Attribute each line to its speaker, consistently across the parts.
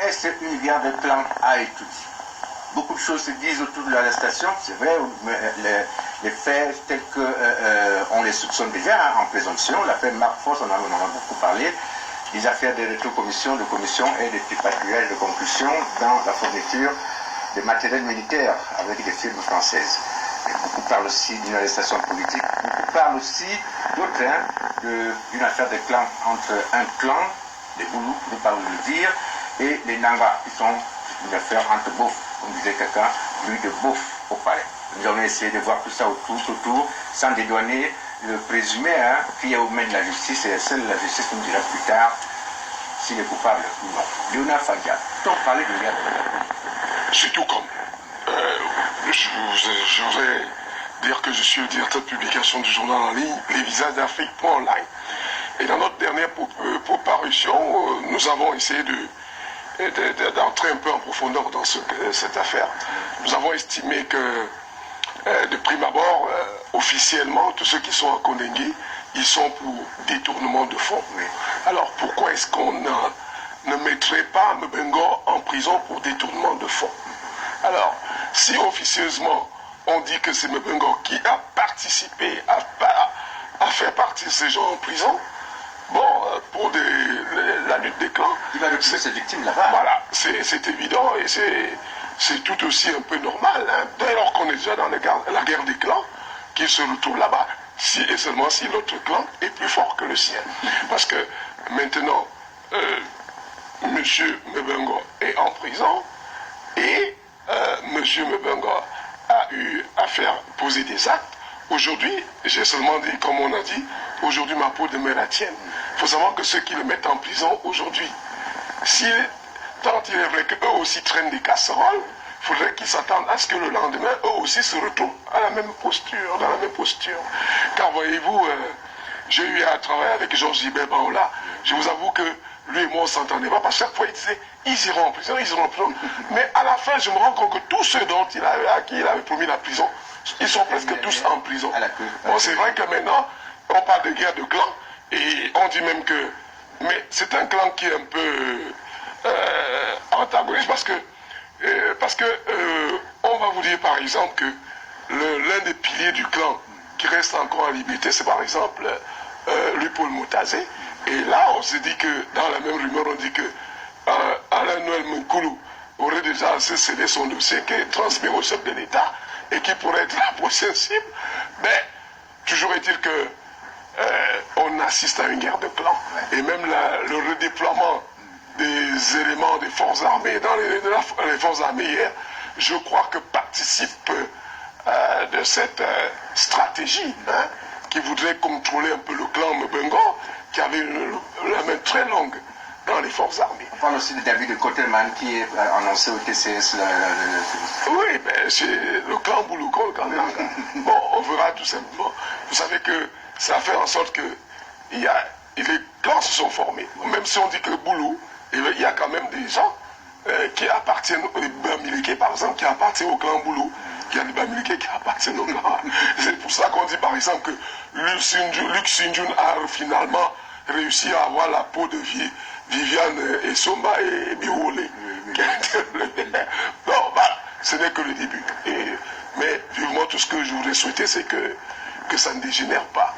Speaker 1: reste une guerre de clans à étudier. Beaucoup de choses se disent autour de l'arrestation, c'est vrai, mais les faits tels qu'on les soupçonne déjà en présomption, l'affaire Marc Foss, on en a beaucoup parlé, des affaires de rétrocommission, de commission et des patrouillages de conclusion dans la fourniture de matériel militaire avec des firmes françaises. Et beaucoup parlent aussi d'une arrestation politique, beaucoup parlent aussi d'autres, d'une affaire de clan entre un clan, les Boulous, pour ne pas vous le dire, et les Nanga, qui sont une affaire entre beaufs, comme disait quelqu'un, lui de beauf au palais. Nous allons essayer de voir tout ça autour, sans dédouaner le présumé qui est aux mains de la justice, et seule la justice nous dira plus tard s'il est coupable ou non. Léonard Fadia, peut-on parler de guerre?
Speaker 2: C'est tout comme. Je voudrais dire que je suis le directeur de publication du journal en ligne, Les Visages d'Afrique.online. Et dans notre dernière parution, nous avons essayé d'entrer un peu en profondeur dans cette affaire. Nous avons estimé que, de prime abord, officiellement, tous ceux qui sont à Kondengue, ils sont pour détournement de fonds. Alors pourquoi est-ce qu'on ne mettrait pas Mbengo en prison pour détournement de fonds? Alors, si officieusement on dit que c'est Mbengo qui a participé à faire partir ces gens en prison, bon, pour la lutte des clans,
Speaker 1: il va retrouver ses victimes là-bas.
Speaker 2: Voilà, c'est évident et c'est tout aussi un peu normal. Dès lors qu'on est déjà dans la guerre des clans, qu'il se retrouve là-bas, si et seulement si l'autre clan est plus fort que le sien. Parce que maintenant, M. Mbengo est en prison et M. Mbengo a eu à faire poser des actes. Aujourd'hui, j'ai seulement dit, comme on a dit, aujourd'hui ma peau demeure la tienne. Il faut savoir que ceux qui le mettent en prison aujourd'hui, tant il est vrai qu'eux aussi traînent des casseroles, il faudrait qu'ils s'attendent à ce que le lendemain, eux aussi se retrouvent à la même posture, dans la même posture. Car voyez-vous, j'ai eu à travailler avec Georges Gilbert Baola. Je vous avoue que lui et moi, on ne s'entendait pas, parce que chaque fois, il disait, ils iront en prison, ils iront en prison. Mais à la fin, je me rends compte que tous ceux à qui il avait promis la prison, ils sont presque tous en prison. Bon, c'est vrai que maintenant, on parle de guerre de clans, et on dit même que... Mais c'est un clan qui est un peu antagoniste, parce que on va vous dire par exemple que l'un des piliers du clan qui reste encore en liberté, c'est par exemple Paul Moutazé. Et là, on s'est dit que, dans la même rumeur, on dit que Alain Noël Moukoulou aurait déjà scellé son dossier, qui est transmis au chef de l'État et qui pourrait être la prochaine cible. Mais toujours est-il que on assiste à une guerre de clans. Et même le redéploiement des éléments des forces armées dans les forces armées hier, je crois que participe de cette stratégie qui voudrait contrôler un peu le clan Mbengo, qui avait la main très longue dans les forces armées.
Speaker 1: On parle aussi de David Kotelman qui est annoncé au TCS.
Speaker 2: Oui, mais c'est le clan Bouloukol quand même. Bon, on verra tout simplement. Vous savez que ça fait en sorte que les clans se sont formés. Même si on dit que Boulou, il y a quand même des gens qui appartiennent, les Bamileke par exemple, qui appartiennent au clan Boulou. Il y a des Bamileke qui appartiennent au clan. C'est pour ça qu'on dit par exemple que Luc Sinjun a finalement réussi à avoir la peau de Viviane et Somba et Biolé. Non, voilà, ce n'est que le début. Mais vivement, tout ce que je voudrais souhaiter, c'est que ça ne dégénère pas,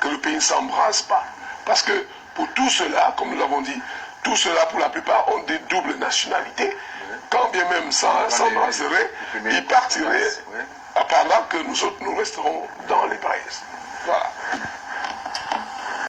Speaker 2: que le pays ne s'embrase pas. Parce que pour tout cela, comme nous l'avons dit, tout cela pour la plupart ont des doubles nationalités. Quand bien même ça s'embraserait, ils partiraient pendant que nous autres nous resterons dans